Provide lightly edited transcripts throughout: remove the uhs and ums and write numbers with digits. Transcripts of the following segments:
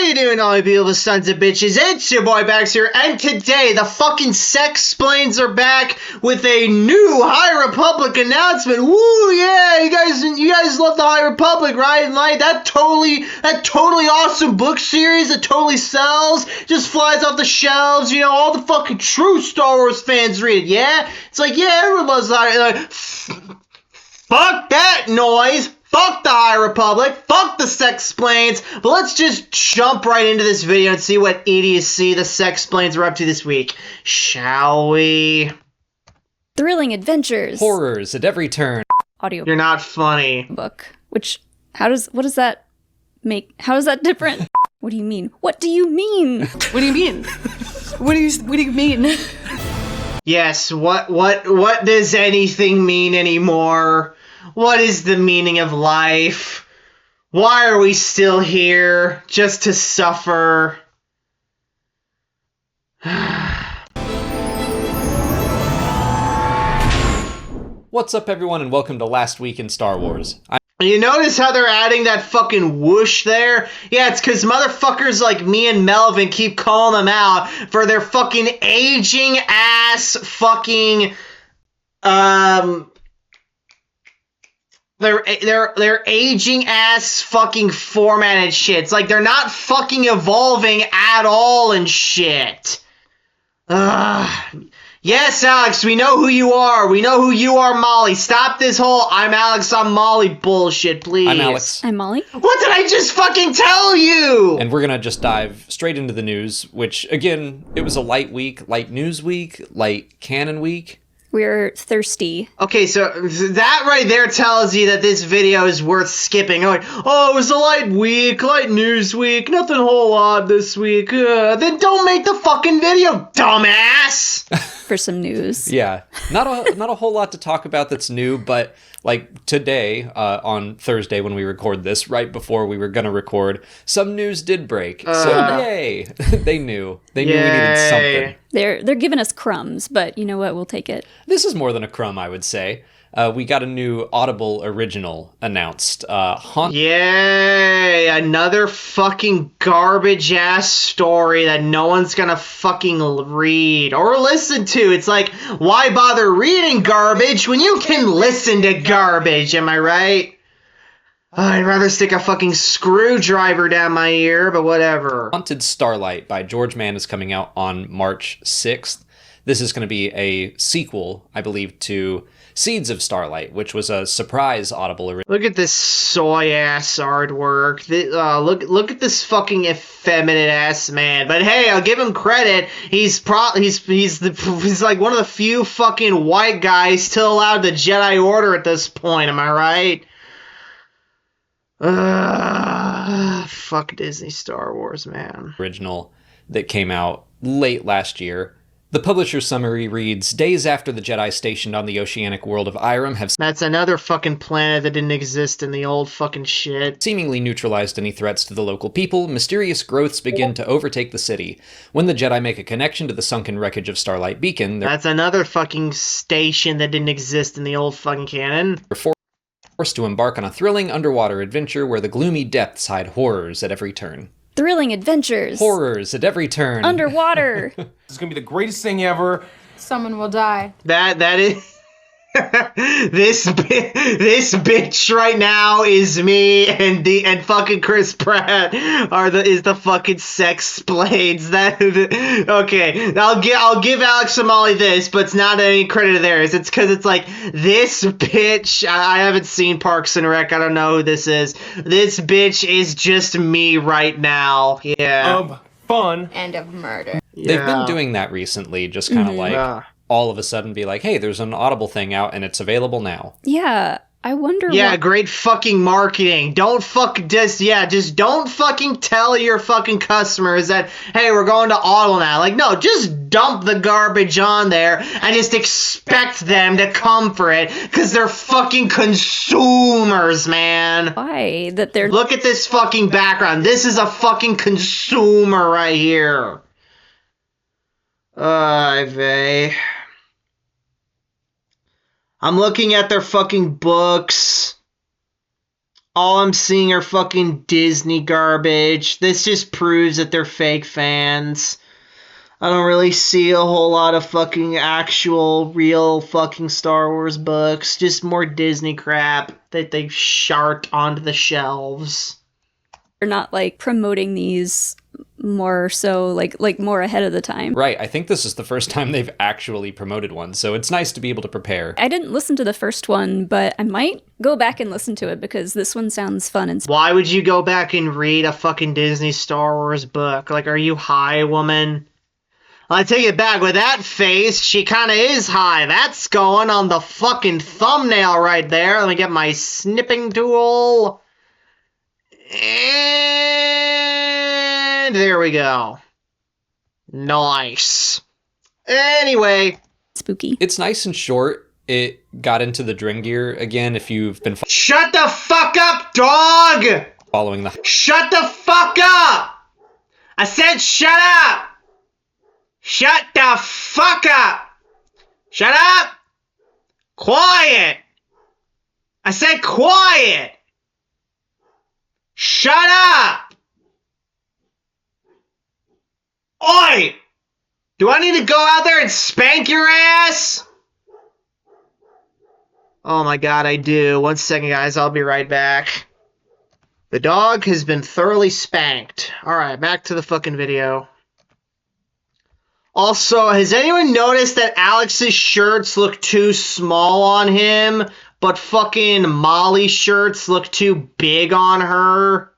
you doing, all you beautiful sons of bitches? It's your boy Backseater, and today the fucking Sex-Splains are back with a new High Republic announcement. Woo, yeah, you guys love the High Republic, right? And like that totally awesome book series that totally sells, just flies off the shelves. You know, all the fucking true Star Wars fans read it. Yeah, it's like, yeah, everyone loves the fuck that noise. Fuck the High Republic, fuck the Sex-Splains, but let's just jump right into this video and see what idiocy the Sex-Splains are up to this week, shall we? Thrilling adventures. Horrors at every turn. Audio. You're not funny. Book. Which, what does that make, how is that different? What do you mean? What do you mean? What do you mean? What do you mean? Yes, what does anything mean anymore? What is the meaning of life? Why are we still here? Just to suffer? What's up, everyone, and welcome to Last Week in Star Wars. You notice how they're adding that fucking whoosh there? Yeah, it's because motherfuckers like me and Melvin keep calling them out for their fucking aging ass fucking, They're aging ass fucking formatted shit. It's like they're not fucking evolving at all and shit. Ugh. Yes, Alex, we know who you are. We know who you are, Molly. Stop this whole I'm Alex, I'm Molly bullshit, please. I'm Alex. I'm Molly. What did I just fucking tell you? And we're gonna just dive straight into the news, which, again, it was a light week, light news week, light canon week. We're thirsty. Okay, so that right there tells you that this video is worth skipping. Like, oh, it was a light week, light news week, nothing whole lot this week. Then don't make the fucking video, dumbass! For some news. Yeah, not a whole lot to talk about that's new, but like today, on Thursday when we record this, right before we were gonna record, some news did break. So yay! They knew we needed something. They're giving us crumbs, but you know what? We'll take it. This is more than a crumb, I would say. We got a new Audible original announced. Yay! Another fucking garbage-ass story that no one's gonna fucking read or listen to. It's like, why bother reading garbage when you can listen to garbage, am I right? I'd rather stick a fucking screwdriver down my ear, but whatever. Haunted Starlight by George Mann is coming out on March 6th. This is going to be a sequel, I believe, to Seeds of Starlight, which was a surprise Audible original. Look at this soy-ass artwork. Look at this fucking effeminate-ass man. But hey, I'll give him credit. He's like one of the few fucking white guys still allowed the Jedi Order at this point, am I right? Fuck Disney Star Wars, man. Original that came out late last year. The publisher's summary reads, days after the Jedi stationed on the oceanic world of Irem have... That's another fucking planet that didn't exist in the old fucking shit. ...seemingly neutralized any threats to the local people, mysterious growths begin to overtake the city. When the Jedi make a connection to the sunken wreckage of Starlight Beacon... That's another fucking station that didn't exist in the old fucking canon. They're forced to embark on a thrilling underwater adventure where the gloomy depths hide horrors at every turn. Thrilling adventures. Horrors at every turn. Underwater. This is gonna be the greatest thing ever. Someone will die. That is... this bitch right now is me, and fucking Chris Pratt is the fucking Sex-Splains. Okay, I'll give Alex and Molly this, but it's not any credit of theirs. It's because it's like this bitch. I haven't seen Parks and Rec. I don't know who this is. This bitch is just me right now. Yeah. Of fun And of murder. Yeah. They've been doing that recently, just kind of like all of a sudden be like, hey, there's an Audible thing out and it's available now. Yeah, I wonder great fucking marketing. Just don't fucking tell your fucking customers that, hey, we're going to Audible now. Like, no, just dump the garbage on there and just expect them to come for it, because they're fucking consumers, man. why that they're... Look at this fucking background. This is a fucking consumer right here. Vey. I'm looking at their fucking books. All I'm seeing are fucking Disney garbage. This just proves that they're fake fans. I don't really see a whole lot of fucking actual, real fucking Star Wars books. Just more Disney crap that they shart onto the shelves. They're not like promoting these more so like more ahead of the time. Right. I think this is the first time they've actually promoted one, so it's nice to be able to prepare. I didn't listen to the first one, but I might go back and listen to it because this one sounds fun and Why would you go back and read a fucking Disney Star Wars book? Like, are you high, woman? I take it back. With that face, she kind of is high. That's going on the fucking thumbnail right there. Let me get my snipping tool. And there we go. Nice. Anyway. spooky. It's nice and short. It got into the Dringir again if you've been Shut the fuck up, dog! following the... Shut the fuck up! I said shut up! Shut the fuck up! Shut up! Quiet! I said quiet! Shut up! Oi! Do I need to go out there and spank your ass? Oh my god, I do. 1 second, guys. I'll be right back. The dog has been thoroughly spanked. Alright, back to the fucking video. Also, has anyone noticed that Alex's shirts look too small on him, but fucking Molly's shirts look too big on her?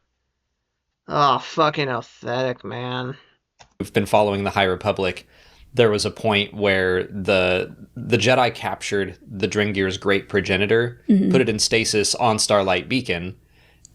Oh, fucking pathetic, man. Who've been following the High Republic, there was a point where the Jedi captured the Dringir's great progenitor, put it in stasis on Starlight Beacon,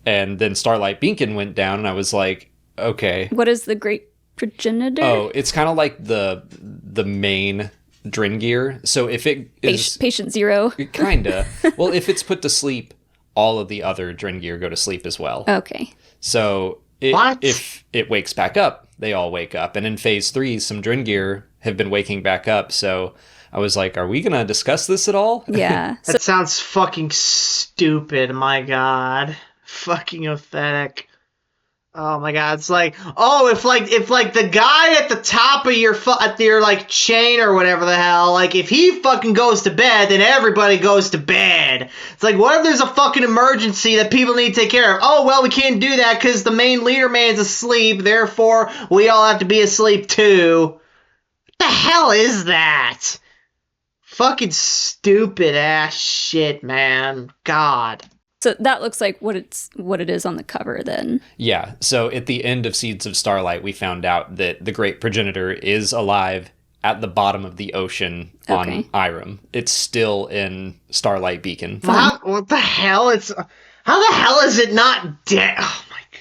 and then Starlight Beacon went down, and I was like, okay. What is the great progenitor? Oh, it's kind of like the main Dringir. So if it is... Patient zero. Kinda. Well, if it's put to sleep, all of the other Dringir go to sleep as well. Okay. So if it wakes back up, they all wake up. And in Phase 3, some Dringir have been waking back up. So I was like, are we going to discuss this at all? Yeah. That sounds fucking stupid, my god. Fucking pathetic. Oh my god, it's like, oh, if the guy at the top of your like chain or whatever the hell, like if he fucking goes to bed, then everybody goes to bed. It's like, what if there's a fucking emergency that people need to take care of? Oh, well, we can't do that because the main leader man's asleep, therefore we all have to be asleep too. What the hell is that? Fucking stupid ass shit, man. God. So that looks like what it is on the cover then. Yeah. So at the end of Seeds of Starlight, we found out that the great progenitor is alive at the bottom of the ocean on Irem. It's still in Starlight Beacon. What the hell? How the hell is it not dead? Oh my god.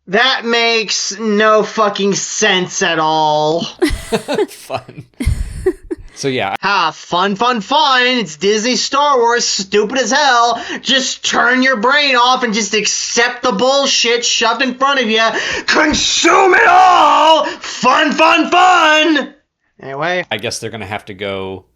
That makes no fucking sense at all. Fun. So yeah. Fun. It's Disney Star Wars, stupid as hell. Just turn your brain off and just accept the bullshit shoved in front of you. Consume it all! Fun! Anyway. I guess they're going to have to go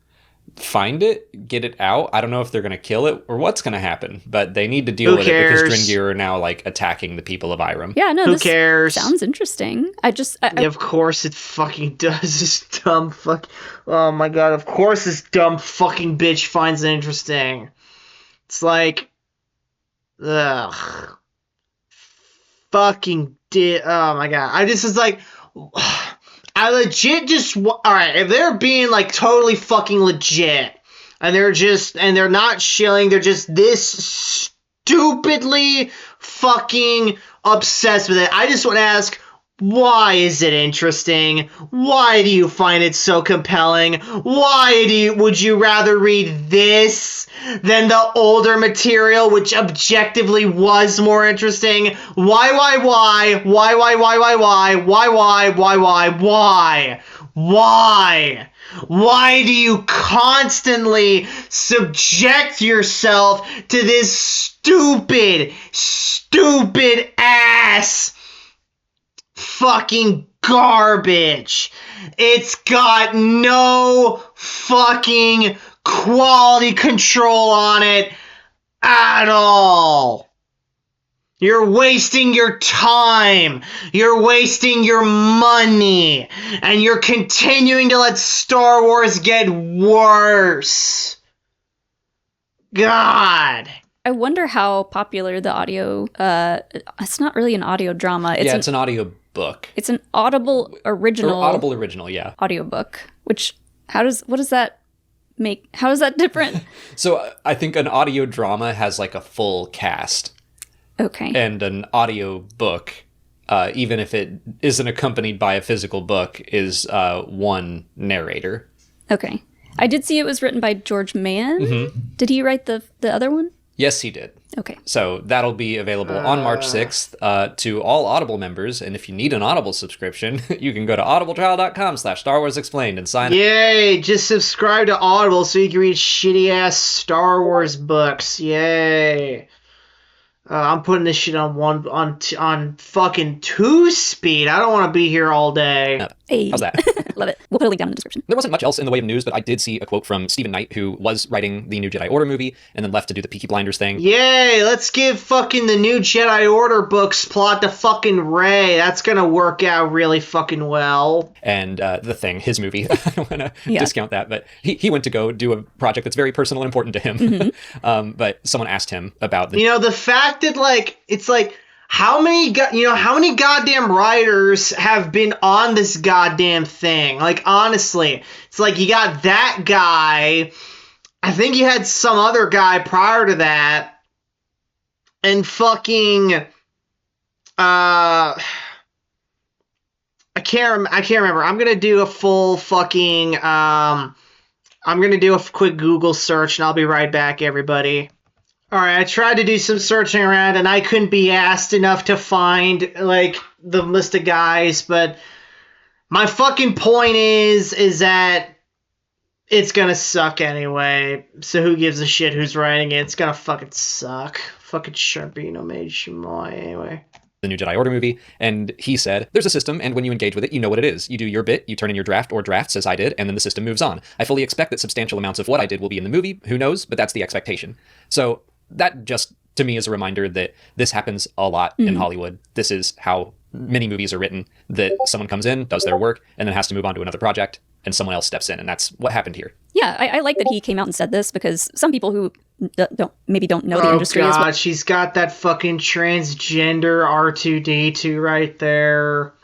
find it, get it out. I don't know if they're going to kill it or what's going to happen, but they need to deal with it because Dringir are now like attacking the people of Irem. Yeah, no, Who cares? Sounds interesting. Yeah, of course it fucking does. This dumb fuck. Oh my god, of course this dumb fucking bitch finds it interesting. It's like, ugh. Fucking oh my god. I just was like, I legit just, alright, if they're being like totally fucking legit, and they're not shilling, they're just this stupidly fucking obsessed with it. I just want to ask, why is it interesting? Why do you find it so compelling? Would you rather read this than the older material, which objectively was more interesting? Why? Why do you constantly subject yourself to this stupid ass fucking garbage? It's got no fucking quality control on it at all. You're wasting your time. You're wasting your money. And you're continuing to let Star Wars get worse. God. I wonder how popular the audio. It's not really an audio drama. It's an audio book. It's an Audible original. Or Audible original, yeah. Audiobook. Which what does that make? How is that different? So I think an audio drama has like a full cast. Okay. And an audio book, even if it isn't accompanied by a physical book, is one narrator. Okay. I did see it was written by George Mann. Mm-hmm. Did he write the other one? Yes, he did. Okay. So that'll be available on March 6th to all Audible members. And if you need an Audible subscription, you can go to audibletrial.com/Star Wars Explained and sign up. Yay! Just subscribe to Audible so you can read shitty-ass Star Wars books. Yay! I'm putting this shit on fucking 2-speed. I don't want to be here all day. Hey. How's that? Love it. We'll put a link down in the description. There wasn't much else in the way of news, but I did see a quote from Stephen Knight, who was writing the new Jedi Order movie and then left to do the Peaky Blinders thing. Yay! Let's give fucking the new Jedi Order books plot to fucking Rey. That's gonna work out really fucking well. And The Thing, his movie. I don't want to discount that, but he went to go do a project that's very personal and important to him. Mm-hmm. But someone asked him about the fact that, like, it's like, how many goddamn writers have been on this goddamn thing? Like, honestly, it's like you got that guy. I think you had some other guy prior to that. And fucking, I can't remember. I'm gonna do a full fucking, I'm gonna do a quick Google search and I'll be right back, everybody. Alright, I tried to do some searching around and I couldn't be asked enough to find, like, the list of guys, but my fucking point is that it's gonna suck anyway, so who gives a shit who's writing it? It's gonna fucking suck. Fucking Sharpino made Shimoy anyway. The new Jedi Order movie, and he said, there's a system, and when you engage with it, you know what it is. You do your bit, you turn in your draft or drafts, as I did, and then the system moves on. I fully expect that substantial amounts of what I did will be in the movie. Who knows? But that's the expectation. So that just, to me, is a reminder that this happens a lot in Hollywood. This is how many movies are written, that someone comes in, does their work, and then has to move on to another project, and someone else steps in, and that's what happened here. Yeah, I like that he came out and said this, because some people who don't know the industry as well. Oh god, she's got that fucking transgender R2-D2 right there.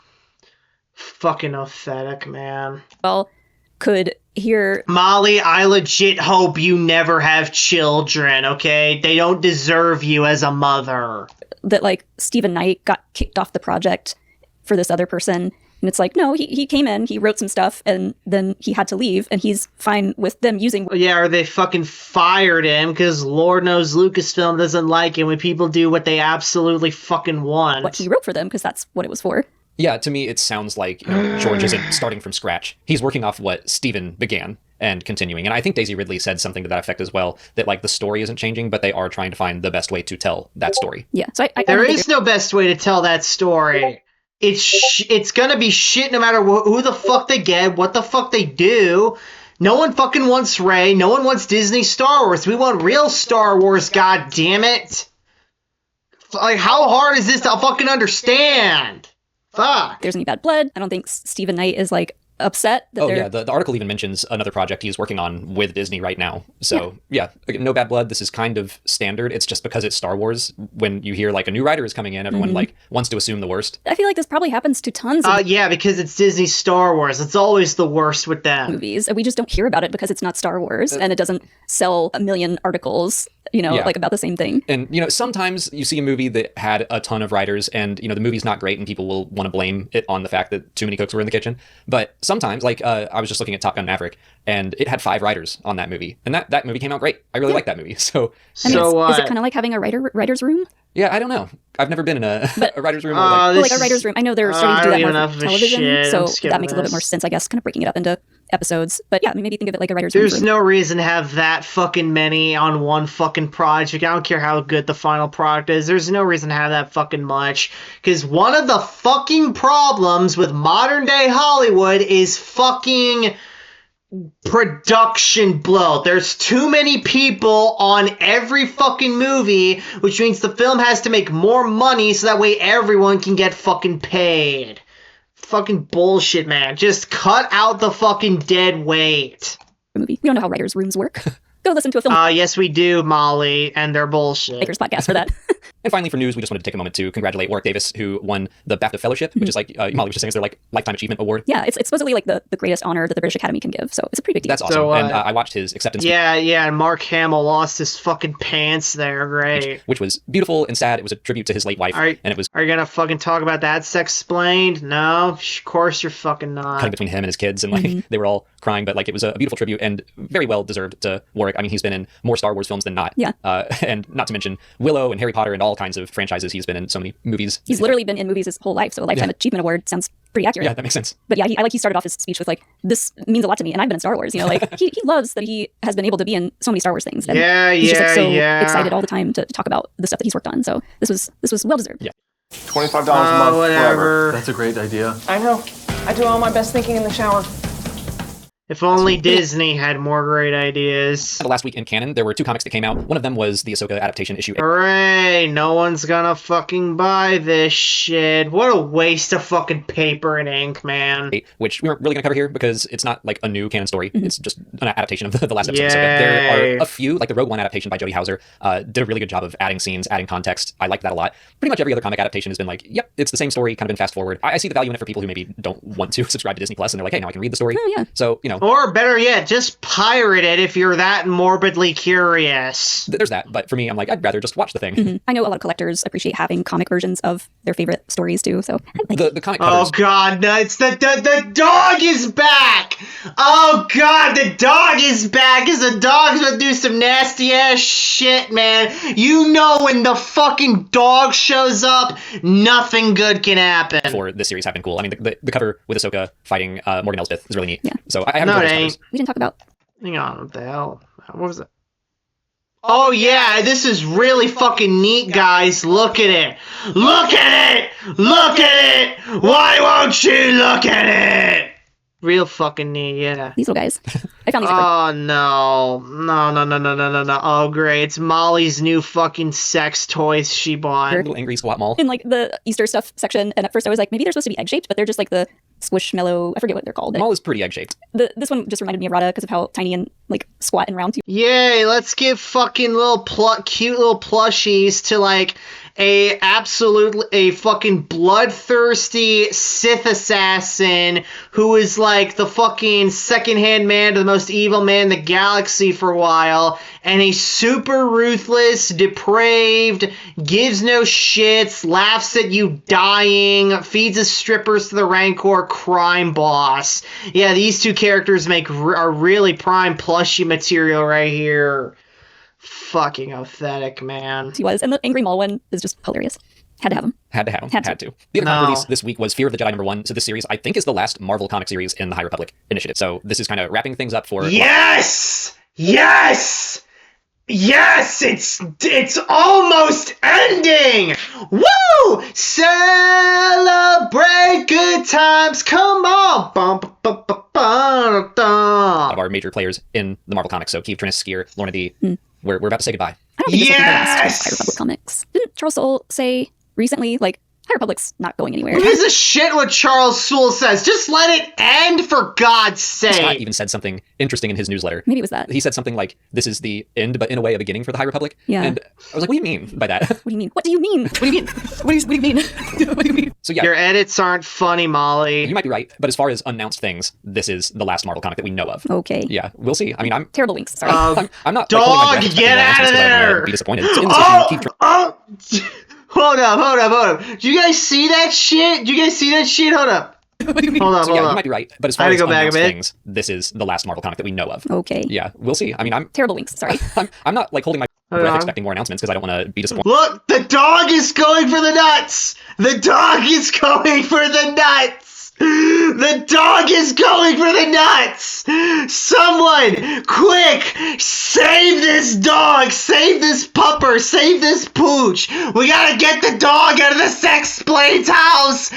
Fucking pathetic, man. Well, could hear... Molly, I legit hope you never have children, okay? They don't deserve you as a mother. That, like, Stephen Knight got kicked off the project for this other person. And it's like, no, he came in, he wrote some stuff, and then he had to leave, and he's fine with them using... Yeah, or they fucking fired him, because Lord knows Lucasfilm doesn't like it when people do what they absolutely fucking want. what he wrote for them, because that's what it was for. Yeah, to me, it sounds like George isn't starting from scratch. He's working off what Stephen began and continuing. And I think Daisy Ridley said something to that effect as well, that, like, the story isn't changing, but they are trying to find the best way to tell that story. Yeah, so There is no best way to tell that story. It's gonna be shit no matter who the fuck they get, what the fuck they do. No one fucking wants Rey. No one wants Disney Star Wars. We want real Star Wars, god damn it. Like, how hard is this to fucking understand? Fuck. There's any bad blood. I don't think Stephen Knight is, like, upset that they're... Yeah, the article even mentions another project he's working on with Disney right now. So, yeah, no bad blood. This is kind of standard. It's just because it's Star Wars. When you hear, like, a new writer is coming in, everyone, like, wants to assume the worst. I feel like this probably happens to tons of Yeah, because it's Disney Star Wars. It's always the worst with them. movies. And we just don't hear about it because it's not Star Wars, and it doesn't sell a million articles, like, about the same thing. And, sometimes you see a movie that had a ton of writers and, the movie's not great and people will want to blame it on the fact that too many cooks were in the kitchen. But sometimes, like, I was just looking at Top Gun Maverick and it had 5 writers on that movie. And that movie came out great. I really like that movie. So, I mean, is it kind of like having a writer's room? Yeah, I don't know. I've never been in a writer's room. Like a writer's room. I know they're starting to do that more for television, so shit. that makes a little bit more sense, I guess, kind of breaking it up into episodes. But yeah, maybe think of it like a writer's There's room. no reason to have that fucking many on one fucking project. I don't care how good the final product is. There's no reason to have that fucking much. Because one of the fucking problems with modern day Hollywood is fucking production bloat. There's too many people on every fucking movie, which means the film has to make more money so that way everyone can get fucking paid. Fucking bullshit, man. Just cut out the fucking dead weight. Movie. We don't know how writers' rooms work. Go listen to a film. Yes, we do, Molly, and they're bullshit. Makers podcast for that. And finally, for news, we just wanted to take a moment to congratulate Warwick Davis, who won the BAFTA Fellowship, which is like, Molly was just saying, is their like Lifetime Achievement Award. Yeah, it's supposedly like the greatest honor that the British Academy can give, so it's a pretty big deal. That's awesome. So, and I watched his acceptance speech, Yeah, and Mark Hamill lost his fucking pants there. Great. which was beautiful and sad. It was a tribute to his late wife, and it was Are you gonna fucking talk about that Sexplained? No? Of course you're fucking not. cutting between him and his kids, and like they were all crying, but like it was a beautiful tribute and very well deserved to Warwick. I mean, he's been in more Star Wars films than not. Yeah. And not to mention Willow and Harry Potter and all kinds of franchises. He's been in so many movies. He's literally been in movies his whole life, so a Lifetime Achievement Award sounds pretty accurate. Yeah, that makes sense. But yeah, he started off his speech with like, this means a lot to me, and I've been in Star Wars, you know, like, he loves that he has been able to be in so many Star Wars things. And he's just like so excited all the time to talk about the stuff that he's worked on, so this was well-deserved. Yeah. $25 a month whatever. forever. That's a great idea. I know. I do all my best thinking in the shower. If only Disney had more great ideas. The last week in canon, there were 2 comics that came out. One of them was the Ahsoka adaptation issue. Hooray! No one's gonna fucking buy this shit. What a waste of fucking paper and ink, man. Which we weren't really going to cover here because it's not like a new canon story. It's just an adaptation of the last episode of Ahsoka. There are a few, like the Rogue One adaptation by Jodie Hauser, did a really good job of adding scenes, adding context. I liked that a lot. Pretty much every other comic adaptation has been like, yep, it's the same story, kind of been fast forward. I see the value in it for people who maybe don't want to subscribe to Disney Plus, and they're like, hey, now I can read the story. Oh, yeah. So, you know. Or better yet, just pirate it if you're that morbidly curious. There's that, but for me, I'm like, I'd rather just watch the thing. I know a lot of collectors appreciate having comic versions of their favorite stories too, so I like The comic covers. Oh god, no, it's the dog is back! Oh god, the dog is back! Cause the dog's gonna do some nasty ass shit, man. You know when the fucking dog shows up, nothing good can happen. For this series have been cool. I mean, the cover with Ahsoka fighting Morgan Elsbeth is really neat. Yeah. So I haven't No, read it those ain't. covers. we didn't talk about Hang on, what the hell? What was it? Oh yeah, this is really fucking neat, guys. Look at it. Look at it! Look at it! Why won't you look at it? Real fucking neat, yeah. these little guys. I found these are Oh no. No. Oh great. It's Molly's new fucking sex toys she bought. Little angry squat mall. in like the Easter stuff section, and at first I was like, maybe they're supposed to be egg-shaped, but they're just like the squishmallow, I forget what they're called. The mall is pretty egg-shaped. This one just reminded me of Rada because of how tiny and like squat and round too. Yay, let's give fucking cute little plushies to like a fucking bloodthirsty Sith assassin who is like the fucking second-hand man to the most evil man in the galaxy for a while, and he's super ruthless, depraved, gives no shits, laughs at you dying, feeds his strippers to the Rancor crime boss. Yeah, these two characters are really prime plushie material right here. Fucking pathetic, man. He was, and the Angry Mall one is just hilarious. Had to have him. Had to have them. Had to. Had to. The other comic release this week was Fear of the Jedi #1. So this series, I think, is the last Marvel comic series in the High Republic initiative. So this is kind of wrapping things up for... Yes! Yes! Yes! It's almost ending! Woo! Celebrate good times! Come on! Bum, bum, bum, bum, bum, bum. of our major players in the Marvel comics. So Keith, Trinus, Skier, Lorna D. We're about to say goodbye. I don't think this will be the last Yes! High Republic comics. Didn't Charles Soule say recently, like, High Republic's not going anywhere? Who gives a shit what Charles Soule says? Just let it end, for God's Scott sake! even said something interesting in his newsletter. Maybe it was that. He said something like, this is the end, but in a way a beginning for the High Republic. Yeah. And I was like, what do you mean by that? What do you mean? What do you mean? What do you mean? What do you mean? What do you mean? So yeah, Your edits aren't funny, Molly. you might be right, but as far as announced things, this is the last Marvel comic that we know of. Okay. Yeah, we'll see. I mean, I'm Terrible winks. Sorry. I'm not Dog, like, holding my breath get expecting more out of announcements 'cause I don't wanna there! Be disappointed. So in the section, keep Hold up. Do you guys see that shit? Hold up. What do you mean? Hold So yeah, you up. might be right, but as I far had as to go back a announced bit. things, this is the last Marvel comic that we know of. Okay. Yeah, we'll see. I mean, I'm Terrible winks. Sorry. I'm not like holding my Hold breath on. expecting more announcements because I don't want to be disappointed. Look, the dog is going for the nuts! The dog is going for the nuts! The dog is going for the nuts! Someone, quick, save this dog, save this pupper, save this pooch. We gotta get the dog out of the Sexplained house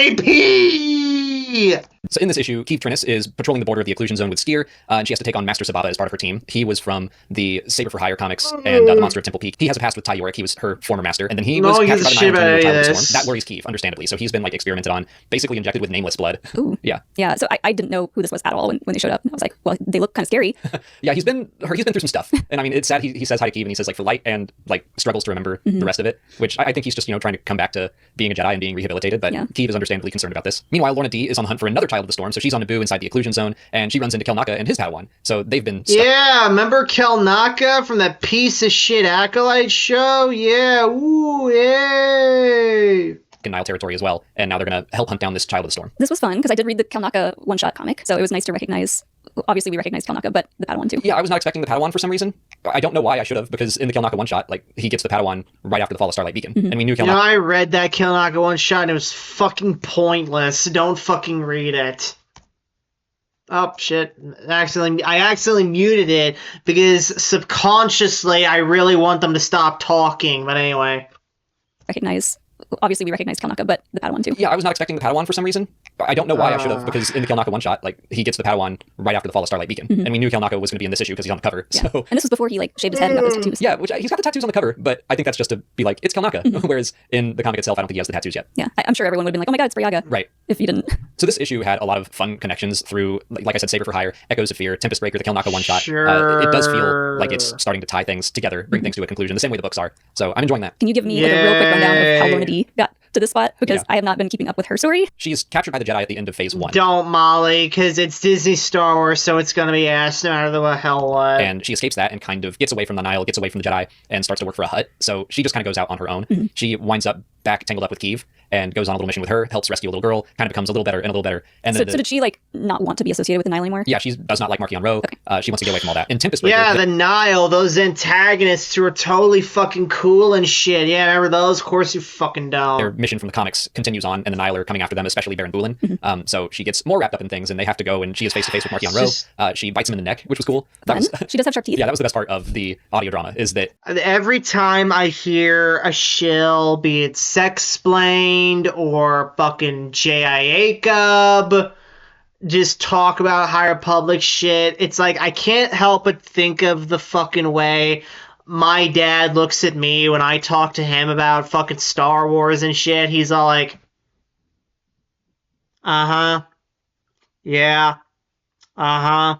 ASAP! So in this issue, Keeve Trinnis is patrolling the border of the Occlusion Zone with Styr, and she has to take on Master Sababa as part of her team. He was from the Saber for Hire comics and The Monster of Temple Peak. He has a past with Ty Yorick. He was her former master, and then he was captured by the Nile and turned into a child of the storm. That worries Keeve, understandably. So he's been like experimented on, basically injected with nameless blood. Ooh. Yeah. Yeah. So I didn't know who this was at all when they showed up. I was like, well, they look kind of scary. Yeah, he's been through some stuff, and I mean, it's sad. He says hi to Keeve, and he says like for light, and like struggles to remember the rest of it, which I think he's just trying to come back to being a Jedi and being rehabilitated. But Keeve is understandably concerned about this. Meanwhile, Lorna D is on the hunt for another child of the storm, so she's on Naboo inside the Occlusion Zone, and she runs into Kelnaka and his Padawan. So they've been stuck. Yeah, remember Kelnaka from that piece of shit Acolyte show? Yeah, ooh, yay! In Nile territory as well, and now they're going to help hunt down this child of the storm. This was fun because I did read the Kelnaka one-shot comic, so it was nice to recognize. Obviously, we recognize Kelnaka, but the Padawan too. Yeah, I was not expecting the Padawan for some reason. I don't know why. I should have, because in the Kelnaka one-shot, like he gets the Padawan right after the fall of Starlight Beacon, and we knew Kelnaka. I read that Kelnaka one-shot and it was fucking pointless. Don't fucking read it. Oh shit! I accidentally muted it because subconsciously I really want them to stop talking. But anyway, Obviously, we recognize Kelnaka, but the Padawan too. Yeah, I was not expecting the Padawan for some reason. I don't know why I should have, because in the Kelnaka one-shot, like he gets the Padawan right after the fall of Starlight Beacon, and we knew Kelnaka was going to be in this issue because he's on the cover. Yeah. So. And this was before he like shaved his head and got those tattoos. Yeah, which he's got the tattoos on the cover, but I think that's just to be like it's Kelnaka. Whereas in the comic itself, I don't think he has the tattoos yet. Yeah, I'm sure everyone would have been like, "Oh my god, it's Briaga!" Right. If you didn't. So this issue had a lot of fun connections through, like I said, Saber for Hire, Echoes of Fear, Tempest Breaker, the Kelnaka one-shot. Sure. It does feel like it's starting to tie things together, bring things to a conclusion, the same way the books are. So I'm enjoying that. Can you give me like a real quick rundown of how Lorna D got to this spot? Because I have not been keeping up with her story. She's captured by the Jedi at the end of Phase 1. Don't, Molly, because it's Disney Star Wars, so it's gonna be ass no matter the hell what. And she escapes that and kind of gets away from the Nile, gets away from the Jedi, and starts to work for a hut. So she just kind of goes out on her own. She winds up back tangled up with Keeve and goes on a little mission with her, helps rescue a little girl, kind of becomes a little better and a little better. And so did she like not want to be associated with the Nile anymore? Yeah, she does not like Marchion Ro. Okay. She wants to get away from all that. In Tempest Breaker, yeah, the Nile, those antagonists who are totally fucking cool and shit. Yeah, remember those? Of course you fucking don't. Their mission from the comics continues on, and the Nile are coming after them, especially Baron Bulin. So she gets more wrapped up in things, and they have to go, and she is face to face with Marchion Ro. She bites him in the neck, which was cool. She does have sharp teeth. Yeah, that was the best part of the audio drama, is that every time I hear a shill, be it Sexplained or fucking J.I.A. Cub, just talk about High Republic shit, it's like I can't help but think of the fucking way my dad looks at me when I talk to him about fucking Star Wars and shit. He's all like, uh-huh, yeah, uh-huh,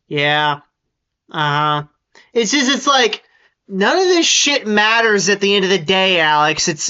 yeah, uh-huh. It's like, none of this shit matters at the end of the day, Alex.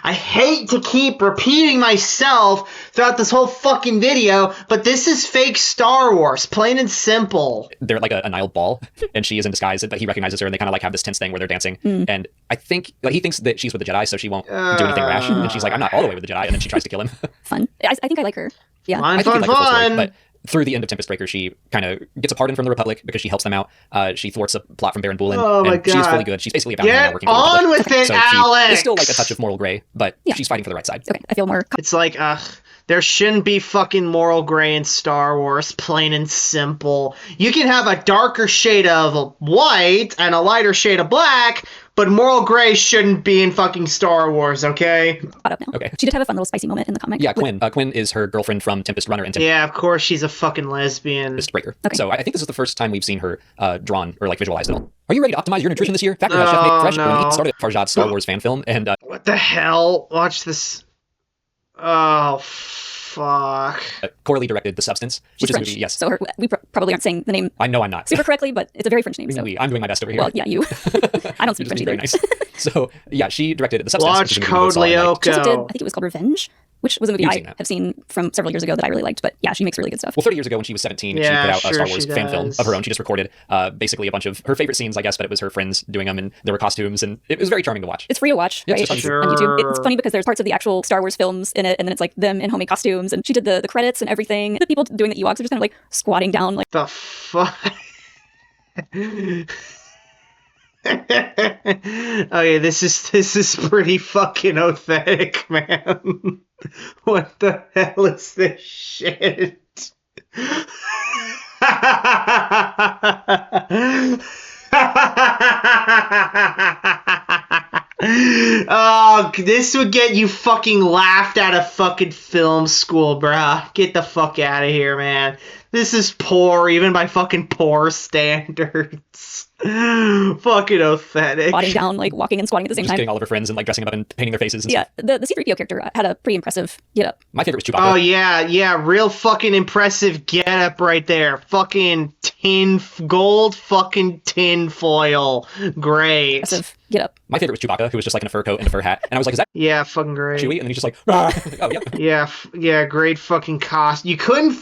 I hate to keep repeating myself throughout this whole fucking video, but this is fake Star Wars, plain and simple. they're at like a Nile ball, and she is in disguise, but he recognizes her, and they kind of like have this tense thing where they're dancing. And I think like he thinks that she's with the Jedi, so she won't do anything rash. And she's like, I'm not all the way with the Jedi, and then she tries to kill him. Fun. I think I like her. Yeah. I think he liked the full story, but through the end of Tempest Breaker, she kind of gets a pardon from the Republic because she helps them out. She thwarts a plot from Baron Bulin, and she's fully good. She's basically a bounty hunter working for the Republic. Get on with it, so Alex! She is still like a touch of moral gray, but she's fighting for the right side. Okay, I feel more. It's like, there shouldn't be fucking moral gray in Star Wars, plain and simple. You can have a darker shade of white and a lighter shade of black, but moral gray shouldn't be in fucking Star Wars, okay? Caught up now. Okay. She did have a fun little spicy moment in the comic. Yeah, Quinn. Quinn is her girlfriend from Tempest Runner and Tempest Yeah, of course she's a fucking lesbian. Breaker. Okay. So I think this is the first time we've seen her drawn or like visualized at all. Are you ready to optimize your nutrition this year? Factor House Chef made fresh or eat started Farjad's Star Wars fan film, and What the hell? Watch this. Oh, fuck. Coralie directed The Substance, She's which is a French, movie. Yes, so we probably aren't saying the name I know I'm not. super correctly, but it's a very French name. So. I'm doing my best over here. Well, yeah, you. I don't speak You're just French being very either. nice. So yeah, she directed The Substance. Watch which is a movie we Code saw in, like, She also did, Lyoko. I think it was called Revenge, which was a movie You've I seen that. have seen from several years ago that I really liked. But yeah, she makes really good stuff. Well, 30 years ago when she was 17, she Yeah, put out a sure Star she Wars fan film does. of her own. She just recorded basically a bunch of her favorite scenes, I guess, but it was her friends doing them, and there were costumes, and it was very charming to watch. It's free to watch, Yeah, right? it's just On YouTube. It's funny because there's parts of the actual Star Wars films in it, and then it's like them in homemade costumes, and she did the credits and everything. The people doing the Ewoks are just kind of like squatting down, like. The fuck? Okay, this is pretty fucking authentic, man. What the hell is this shit? Oh, this would get you fucking laughed out of fucking film school, bruh. Get the fuck out of here, man. This is poor, even by fucking poor standards. Fucking pathetic. Squatting down, like walking and squatting at the same Just time. getting all of her friends and like dressing them up and painting their faces. And Yeah, stuff. the C-3PO character had a pretty impressive get-up. My favorite was Chewbacca. Oh, yeah, real fucking impressive getup right there. Fucking gold fucking tin foil. Great. Impressive get-up. My favorite was Chewbacca, who was just like in a fur coat and a fur hat. And I was like, is that Yeah, fucking great. Chewie? And then he's just like, ah. Oh, yep. Yeah, great fucking cost. You couldn't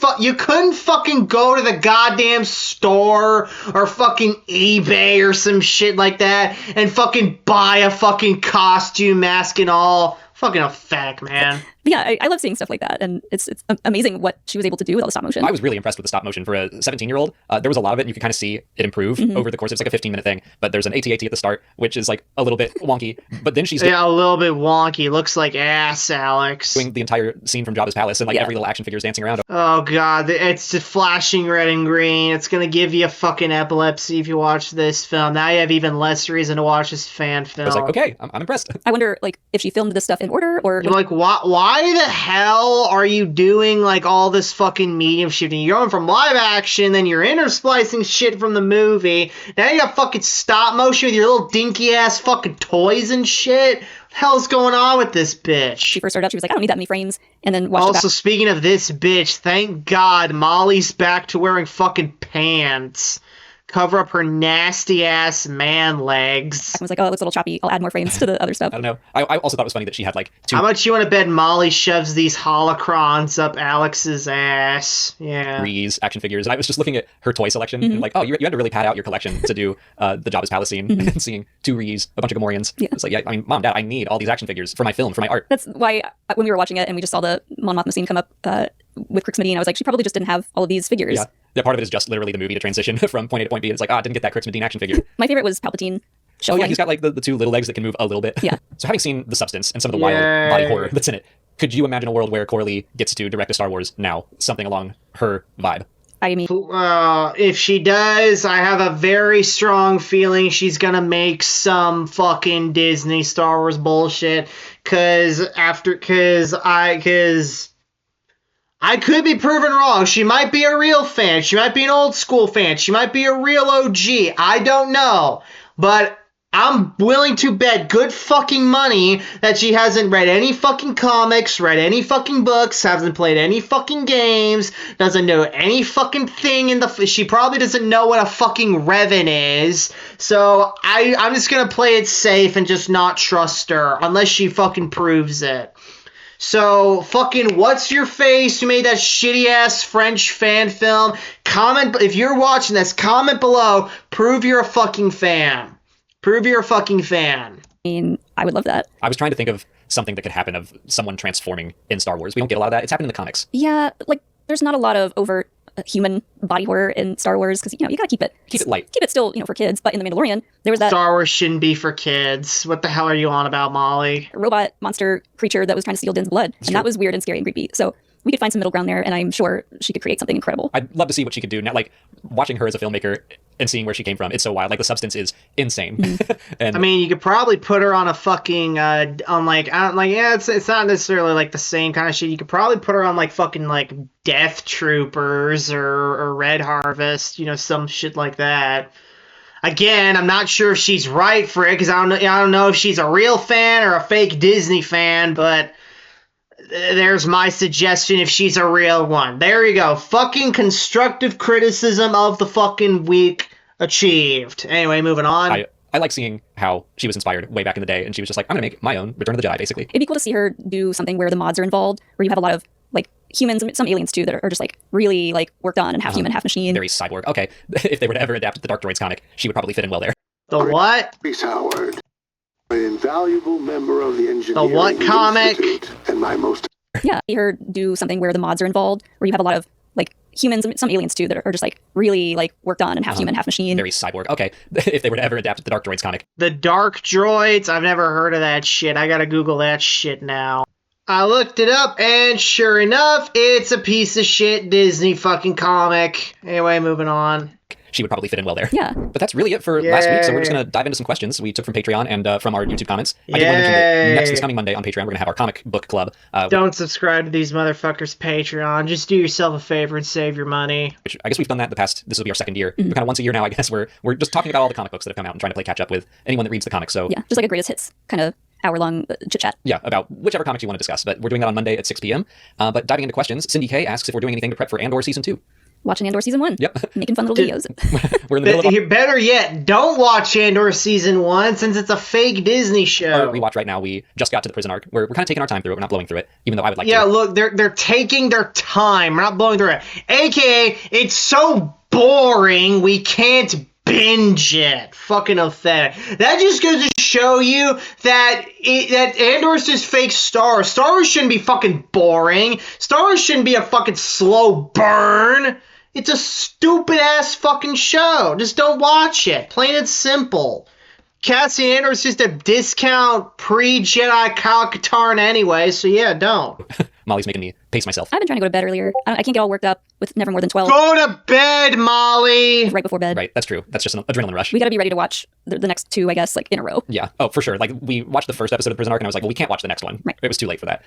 fucking go to the goddamn store or fucking eBay or some shit like that and fucking buy a fucking costume mask and all. Fucking pathetic, man. But yeah, I love seeing stuff like that, and it's amazing what she was able to do with all the stop motion. I was really impressed with the stop motion for a 17-year-old. There was a lot of it, and you could kind of see it improve over the course. It's like a 15-minute thing, but there's an AT-AT at the start, which is like a little bit wonky. But then she's a little bit wonky. Looks like ass, Alex. doing the entire scene from Jabba's palace, and like every little action figure's dancing around. Oh god, it's just flashing red and green. It's gonna give you fucking epilepsy if you watch this film. Now you have even less reason to watch this fan film. I was like, okay, I'm impressed. I wonder, like, if she filmed this stuff in order, or You're like, why the hell are you doing like all this fucking medium shifting? You're going from live action, then you're intersplicing shit from the movie. Now you got fucking stop motion with your little dinky ass fucking toys and shit. What the hell's going on with this bitch? she first started out, she was like, I don't need that many frames, and then watched Also, speaking of this bitch, thank God Molly's back to wearing fucking pants. Cover up her nasty ass man legs. I was like, oh, it looks a little choppy. I'll add more frames to the other stuff. I don't know. I also thought it was funny that she had like two. How much you want to bet Molly shoves these holocrons up Alex's ass? Yeah. Reese action figures, and I was just looking at her toy selection and like, oh, you had to really pad out your collection to do the Jabba's palace scene and seeing two Reese, a bunch of Gamorreans. Yeah. It's like, yeah, I mean, Mom, Dad, I need all these action figures for my film, for my art. That's why when we were watching it and we just saw the Mon Mothma scene come up with Crix Medine, I was like, she probably just didn't have all of these figures. Yeah. Yeah, part of it is just literally the movie to transition from point A to point B. It's like, I didn't get that Crix Medine action figure. My favorite was Palpatine. Oh Shuffling. yeah, he's got like the two little legs that can move a little bit. Yeah. So having seen the substance and some of the wild body horror that's in it, could you imagine a world where Coralie gets to direct a Star Wars now? Something along her vibe. I mean, If she does, I have a very strong feeling she's gonna make some fucking Disney Star Wars bullshit. Cause I could be proven wrong. She might be a real fan. She might be an old school fan. She might be a real OG. I don't know. But I'm willing to bet good fucking money that she hasn't read any fucking comics, read any fucking books, hasn't played any fucking games, doesn't know any fucking thing in the... She probably doesn't know what a fucking Revan is. So I'm just gonna play it safe and just not trust her unless she fucking proves it. So, fucking, what's your face? Who made that shitty-ass French fan film? Comment, if you're watching this, comment below. Prove you're a fucking fan. Prove you're a fucking fan. I would love that. I was trying to think of something that could happen of someone transforming in Star Wars. We don't get a lot of that. It's happened in the comics. Yeah, like, there's not a lot of overt human body horror in Star Wars, because, you gotta keep it Light. Keep it still, for kids. But in The Mandalorian, there was that Star Wars shouldn't be for kids. What the hell are you on about, Molly? robot monster creature that was trying to steal Din's blood. And that was weird and scary and creepy. So we could find some middle ground there, and I'm sure she could create something incredible. I'd love to see what she could do now. Like, watching her as a filmmaker and seeing where she came from, it's so wild. Like, the substance is insane. And I mean, you could probably put her on a fucking, it's not necessarily, like, the same kind of shit. You could probably put her on, like, fucking, like, Death Troopers or Red Harvest, some shit like that. Again, I'm not sure if she's right for it, because I don't know if she's a real fan or a fake Disney fan, but... There's my suggestion if she's a real one. There you go. Fucking constructive criticism of the fucking week achieved. Anyway, moving on. I like seeing how she was inspired way back in the day, and she was just like, I'm gonna make my own Return of the Jedi, basically. It'd be cool to see her do something where the mods are involved, where you have a lot of, like, humans and some aliens, too, that are just, like, really, like, worked on and half human, half machine. Very cyborg. Okay, if they were to ever adapt the Dark Droids comic, she would probably fit in well there. The what? Reese Howard, an invaluable member of the engineering what comic? Institute, and my most... Yeah, see her do something where the mods are involved, where you have a lot of, like, humans and some aliens, too, that are just, like, really, like, worked on and half human, half machine. Very cyborg. Okay, if they were to ever adapt the Dark Droids comic. The Dark Droids? I've never heard of that shit. I gotta Google that shit now. I looked it up, and sure enough, it's a piece of shit Disney fucking comic. Anyway, moving on. she would probably fit in well there. Yeah. But that's really it for last week. So we're just going to dive into some questions we took from Patreon and from our YouTube comments. I did want to mention that this coming Monday on Patreon, we're going to have our comic book club. Don't subscribe to these motherfuckers' Patreon. Just do yourself a favor and save your money. Which I guess we've done that in the past. This will be our second year. Kind of once a year now, I guess. We're just talking about all the comic books that have come out and trying to play catch up with anyone that reads the comics. So yeah, just like a greatest hits kind of hour-long chit chat. Yeah, about whichever comics you want to discuss. But we're doing that on Monday at 6 p.m. But diving into questions, Cindy K asks if we're doing anything to prep for Andor Season 2. Watching Andor Season 1. Yep. Making fun little videos. We're in the middle of Better yet, don't watch Andor Season 1 since it's a fake Disney show. our rewatch right now. We just got to the prison arc. We're kind of taking our time through it. We're not blowing through it, even though I would like to. Yeah, look, they're taking their time. We're not blowing through it. AKA, it's so boring we can't binge it. Fucking pathetic. That just goes to show you that that Andor's just fake Star Wars. Star Wars shouldn't be fucking boring. Star Wars shouldn't be a fucking slow burn. It's a stupid ass fucking show. Just don't watch it. Plain and simple. Cassian Andor's just a discount pre-Jedi Kyle Katarn anyway, so yeah, don't. Molly's making me pace myself. I've been trying to go to bed earlier. I can't get all worked up with never more than 12. Go to bed, Molly! Right before bed. Right, that's true. That's just an adrenaline rush. We gotta be ready to watch the next two, I guess, like in a row. Yeah. Oh, for sure. Like, we watched the first episode of Prison Arc, and I was like, well, we can't watch the next one. Right. It was too late for that.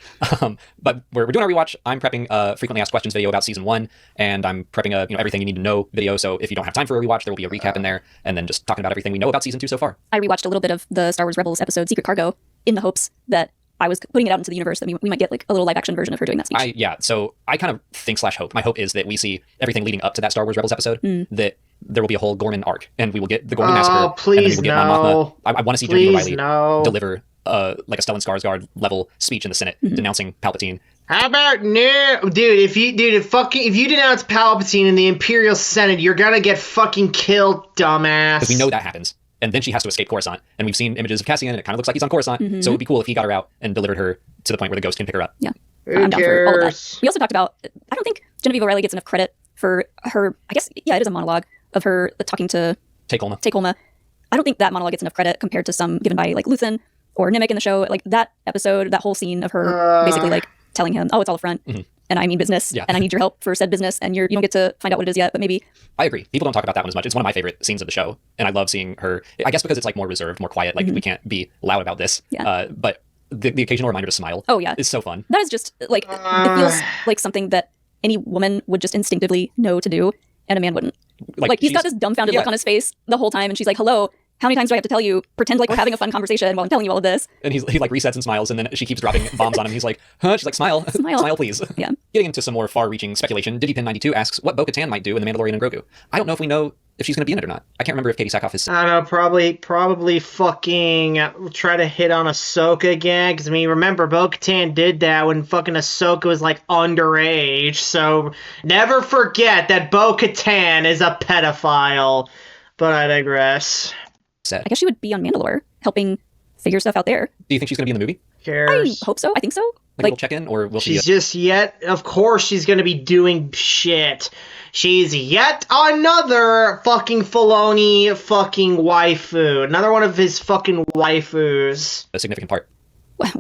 But we're doing our rewatch. I'm prepping a frequently asked questions video about Season 1, and I'm prepping a everything you need to know video, so if you don't have time for a rewatch, there will be a recap in there, and then just talking about everything we know about Season 2 so far. I rewatched a little bit of the Star Wars Rebels episode Secret Cargo in the hopes that I was putting it out into the universe that we might get like a little live action version of her doing that speech. So I kind of think / hope. My hope is that we see everything leading up to that Star Wars Rebels episode, that there will be a whole Gorman arc, and we will get the Gorman massacre. Please and then we will get Mon no. Mothma. I want to see Jimmy O'Reilly deliver like a Stellan Skarsgård level speech in the Senate denouncing Palpatine. How about no, dude? If you denounce Palpatine in the Imperial Senate, you're gonna get fucking killed, dumbass. Because we know that happens. And then she has to escape Coruscant. And we've seen images of Cassian, and it kind of looks like he's on Coruscant. So it would be cool if he got her out and delivered her to the point where the Ghost can pick her up. Yeah. I'm down for all of that. We also talked about, I don't think Genevieve O'Reilly gets enough credit for her, I guess, yeah, it is a monologue of her talking to Take Olma. I don't think that monologue gets enough credit compared to some given by like Luthen or Nimic in the show. Like that episode, that whole scene of her basically like telling him, oh, it's all a front. And I mean business, and I need your help for said business, and you don't get to find out what it is yet, but maybe. I agree. People don't talk about that one as much. It's one of my favorite scenes of the show, and I love seeing her. I guess because it's like more reserved, more quiet. Like we can't be loud about this. Yeah. But the occasional reminder to smile. Oh yeah, is so fun. That is just like it feels like something that any woman would just instinctively know to do, and a man wouldn't. Like he's got this dumbfounded look on his face the whole time, and she's like, "Hello." How many times do I have to tell you, pretend like we're having a fun conversation while I'm telling you all of this? And he like resets and smiles, and then she keeps dropping bombs on him. He's like, huh? She's like, smile. Smile, please. Yeah. Getting into some more far-reaching speculation, DidyPin92 asks what Bo-Katan might do in The Mandalorian and Grogu. I don't know if we know if she's going to be in it or not. I can't remember if Katie Sackhoff is... I don't know, probably fucking try to hit on Ahsoka again, because, I mean, remember, Bo-Katan did that when fucking Ahsoka was, like, underage, so never forget that Bo-Katan is a pedophile, but I digress. I guess she would be on Mandalore, helping figure stuff out there. Do you think she's going to be in the movie? Cares. I hope so. I think so. Like we'll check in, or will she... She's just yet... Of course she's going to be doing shit. She's yet another fucking Filoni fucking waifu. Another one of his fucking waifus. A significant part.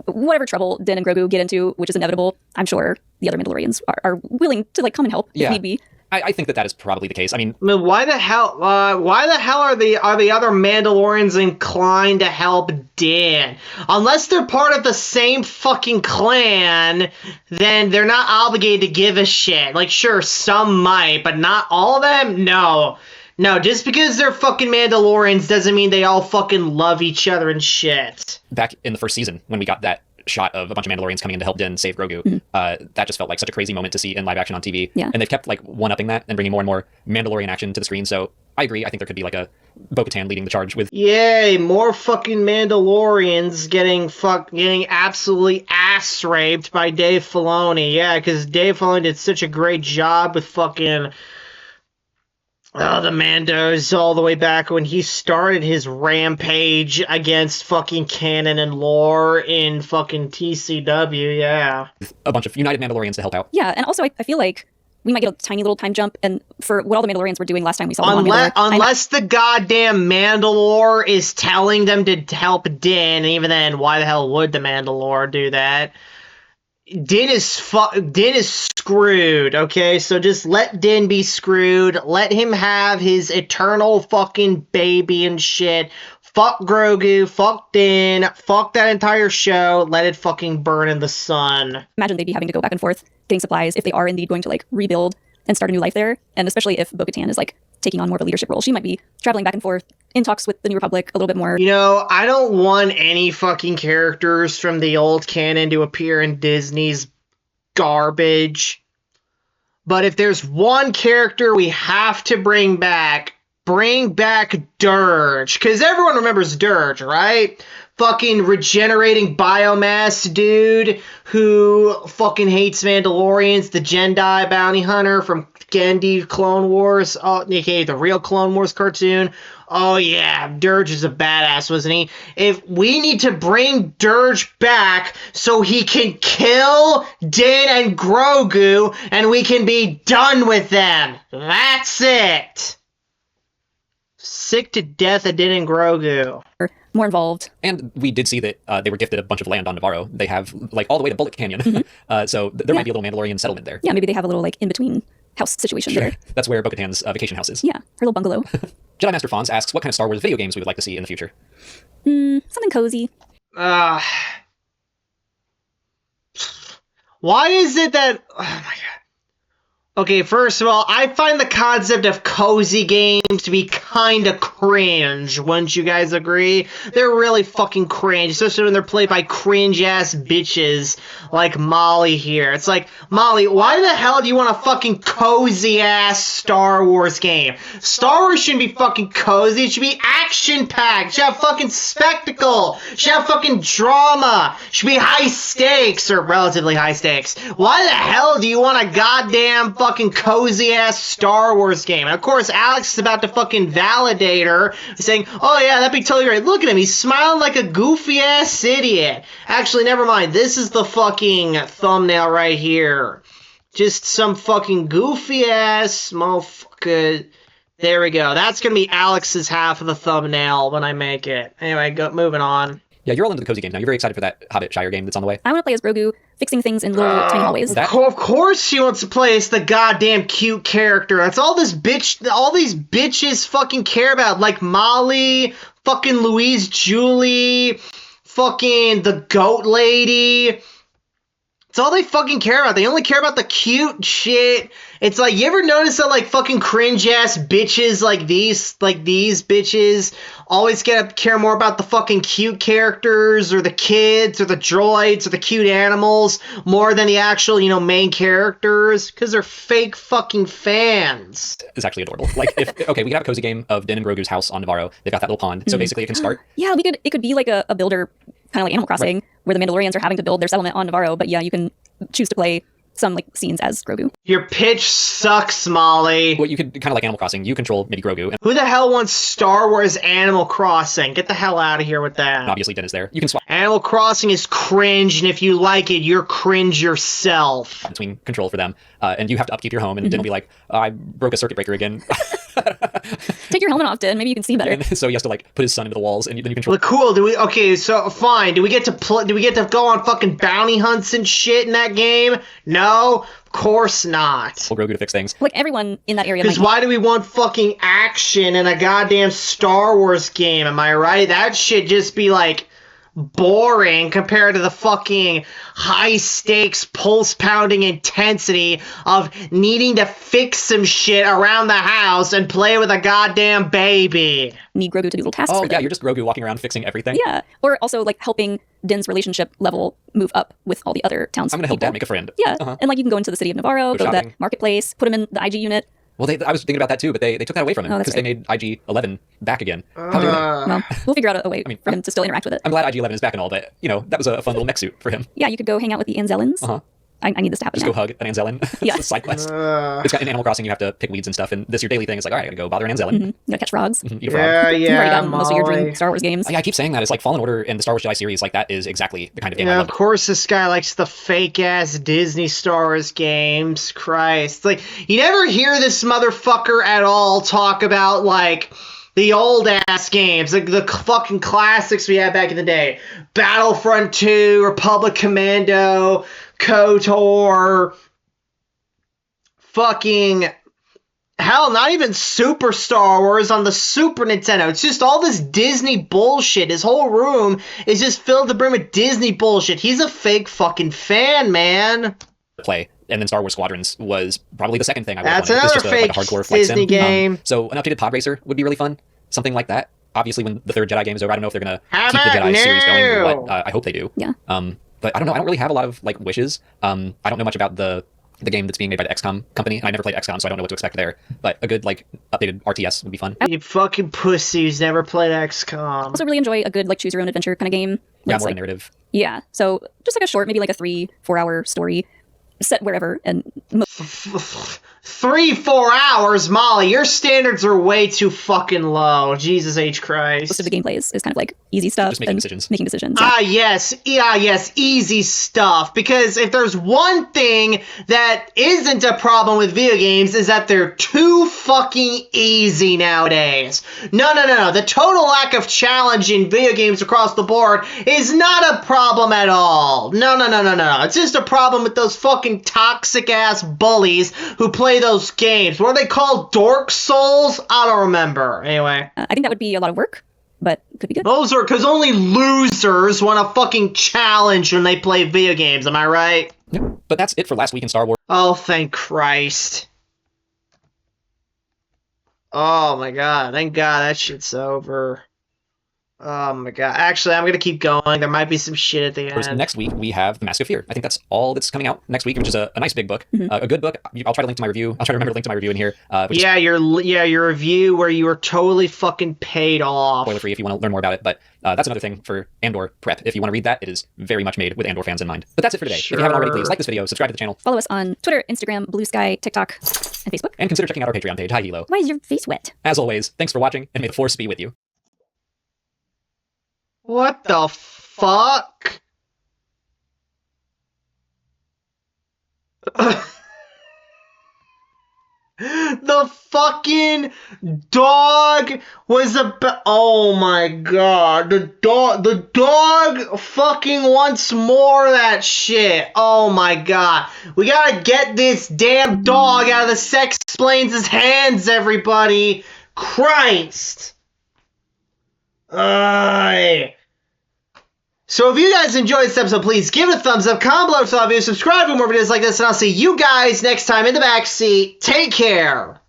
Whatever trouble Din and Grogu get into, which is inevitable, I'm sure the other Mandalorians are willing to like come and help if need be. I think that is probably the case. I mean, why the hell are the other Mandalorians inclined to help Din? Unless they're part of the same fucking clan, then they're not obligated to give a shit. Like, sure, some might, but not all of them? No, just because they're fucking Mandalorians doesn't mean they all fucking love each other and shit. Back in the first season, when we got that shot of a bunch of Mandalorians coming in to help Din save Grogu, that just felt like such a crazy moment to see in live action on TV. Yeah. And they've kept like one-upping that and bringing more and more Mandalorian action to the screen. So I agree. I think there could be like a Bo-Katan leading the charge with... Yay, more fucking Mandalorians getting absolutely ass raped by Dave Filoni. Yeah, because Dave Filoni did such a great job with fucking... the Mandos all the way back when he started his rampage against fucking canon and lore in fucking TCW, yeah. A bunch of United Mandalorians to help out. Yeah, and also I feel like we might get a tiny little time jump, and for what all the Mandalorians were doing last time we saw them on Mandalore. Unless the goddamn Mandalore is telling them to help Din, and even then, why the hell would the Mandalore do that? Din is screwed, okay? So just let Din be screwed. Let him have his eternal fucking baby and shit. Fuck Grogu, fuck Din, fuck that entire show. Let it fucking burn in the sun. Imagine they'd be having to go back and forth getting supplies if they are indeed going to like rebuild and start a new life there. And especially if Bo-Katan is like taking on more of a leadership role. She might be traveling back and forth in talks with the New Republic a little bit more. You know, I don't want any fucking characters from the old canon to appear in Disney's garbage. But if there's one character we have to bring back Dirge. Because everyone remembers Dirge, right? Fucking regenerating biomass dude who fucking hates Mandalorians, the Jedi bounty hunter from Gandhi Clone Wars, aka the real Clone Wars cartoon. Oh yeah, Dirge is a badass, wasn't he? If we need to bring Dirge back so he can kill Din and Grogu and we can be done with them. That's it. Sick to death of Din and Grogu. More involved. And we did see that they were gifted a bunch of land on Navarro. They have like all the way to Bullet Canyon. So there might be a little Mandalorian settlement there. Yeah, maybe they have a little like in-between house situation there. That's where Bo-Katan's vacation house is. Yeah, her little bungalow. Jedi Master Fonz asks what kind of Star Wars video games we would like to see in the future. Something cozy. Why is it that... Oh my god. Okay, first of all, I find the concept of cozy games to be kind of cringe. Wouldn't you guys agree? They're really fucking cringe, especially when they're played by cringe-ass bitches like Molly here. It's like, Molly, why the hell do you want a fucking cozy-ass Star Wars game? Star Wars shouldn't be fucking cozy. It should be action-packed. It should have fucking spectacle. It should have fucking drama. It should be high stakes, or relatively high stakes. Why the hell do you want a goddamn fucking cozy-ass Star Wars game? And of course, Alex is about to fucking validate her, saying, oh yeah, that'd be totally right. Look at him, he's smiling like a goofy-ass idiot. Actually, never mind. This is the fucking thumbnail right here. Just some fucking goofy-ass motherfucker. There we go. That's gonna be Alex's half of the thumbnail when I make it. Anyway, moving on. Yeah, you're all into the cozy games now. You're very excited for that Hobbit Shire game that's on the way. I want to play as Grogu, fixing things in little tiny hallways. Of course she wants to play as the goddamn cute character. That's all these bitches fucking care about. Like Molly, fucking Louise Julie, fucking the goat lady. It's all they fucking care about. They only care about the cute shit. It's like, you ever notice that like fucking cringe-ass bitches like these bitches always care more about the fucking cute characters or the kids or the droids or the cute animals more than the actual, main characters? Because they're fake fucking fans. It's actually adorable. Like, we could have a cozy game of Din and Grogu's house on Navarro. They've got that little pond. So basically it can start. Yeah, it could be like a builder, kind of like Animal Crossing, right, where the Mandalorians are having to build their settlement on Navarro. But yeah, you can choose to play some like scenes as Grogu. Your pitch sucks, Molly. Well, you could kind of like Animal Crossing. You control maybe Grogu. And who the hell wants Star Wars Animal Crossing? Get the hell out of here with that. Obviously, Din is there. You can swap. Animal Crossing is cringe, and if you like it, you're cringe yourself. Between control for them, and you have to upkeep your home, and Din will be like, I broke a circuit breaker again. Take your helmet off, Din. Maybe you can see better. And so he has to like put his son into the walls, and then you control. Well, cool. So fine. Do we get to go on fucking bounty hunts and shit in that game? No, of course not. Grogu to fix things. Like everyone in that area. Because why do we want fucking action in a goddamn Star Wars game? Am I right? That should just be like boring compared to the fucking high stakes, pulse pounding intensity of needing to fix some shit around the house and play with a goddamn baby. Need Grogu to do little tasks. Oh for yeah, them. you're just Grogu walking around fixing everything. Yeah, or also like helping Din's relationship level move up with all the other towns. I'm gonna help Dad make a friend. Yeah, and like you can go into the city of Navarro, go to that marketplace, put him in the IG unit. Well, I was thinking about that too, but they took that away from him because they made IG-11 back again. How dare they? Well, we'll figure out a way for him to still interact with it. I'm glad IG-11 is back and all, but that was a fun little mech suit for him. Yeah, you could go hang out with the Anzellans. I need this to happen. Just now. go hug an Anzellin. Yeah. It's a side quest. It's got in Animal Crossing, you have to pick weeds and stuff, and this your daily thing is like, all right, I gotta go bother an Anzellin. You gotta catch frogs. Eat a frog. You've already gotten most of your dream Star Wars games. Yeah, I keep saying that. It's like Fallen Order and the Star Wars Jedi series, like that is exactly the kind of game I love. Of course this guy likes the fake-ass Disney Star Wars games. Christ. Like, you never hear this motherfucker at all talk about, like, The old ass games, like the fucking classics we had back in the day. Battlefront 2, Republic Commando, KOTOR, fucking hell, not even Super Star Wars on the Super Nintendo. It's just all this Disney bullshit. His whole room is just filled to brim with Disney bullshit. He's a fake fucking fan, man. Play. And then Star Wars Squadrons was probably the second thing I would That's have wanted. another It's just fake a hardcore flight Disney sim. game. So an updated pod racer would be really fun. Something like that. Obviously, when the third Jedi game is over, I don't know if they're going to How keep the about Jedi series going or now? what. I hope they do. Yeah. But I don't know. I don't really have a lot of like wishes. I don't know much about the game that's being made by the XCOM company. And I never played XCOM, so I don't know what to expect there. But a good like updated RTS would be fun. You fucking pussy who's never played XCOM. Also really enjoy a good like choose your own adventure kind of game. Yeah, It's more like, narrative. yeah. So just like a short, maybe like a 3-4 hour story set wherever, and 3-4 hours, Molly. Your standards are way too fucking low. Jesus H. most Christ. of the gameplay is kind of like easy stuff. Just making and decisions. Making decisions. Yeah. Yes, easy stuff. Because if there's one thing that isn't a problem with video games is that they're too fucking easy nowadays. No. The total lack of challenge in video games across the board is not a problem at all. No. It's just a problem with those fucking toxic ass bullies who play those games. What are they called? Dork Souls? I don't remember. Anyway. I think that would be a lot of work, but could be good. Those are because only losers want a fucking challenge when they play video games. Am I right? Yeah. But that's it for last week in Star Wars. Oh, thank Christ. Oh my god. Thank God that shit's over. Oh my god. Actually, I'm gonna keep going. There might be some shit at the First, end. next week, we have The Mask of Fear. I think that's all that's coming out next week, which is a nice big book. A good book. I'll try to link to my review. I'll try to remember to link to my review in here. Which is Your review where you were totally fucking paid off. spoiler free if you want to learn more about it. But that's another thing for Andor prep. If you want to read that, it is very much made with Andor fans in mind. But that's it for today. If you haven't already, please like this video, subscribe to the channel, Follow us on Twitter, Instagram, Blue Sky, TikTok, and Facebook. and consider checking out our Patreon page. Hi, Hilo. Why is your face wet? As always, thanks for watching, and may the Force be with you. What the fuck? The fucking dog was oh my god. The dog fucking wants more of that shit. Oh my god. We gotta get this damn dog out of the Sex Explains' hands, everybody. Christ. So if you guys enjoyed this episode, please give it a thumbs up, comment below if you subscribe for more videos like this, and I'll see you guys next time in the backseat. Take care.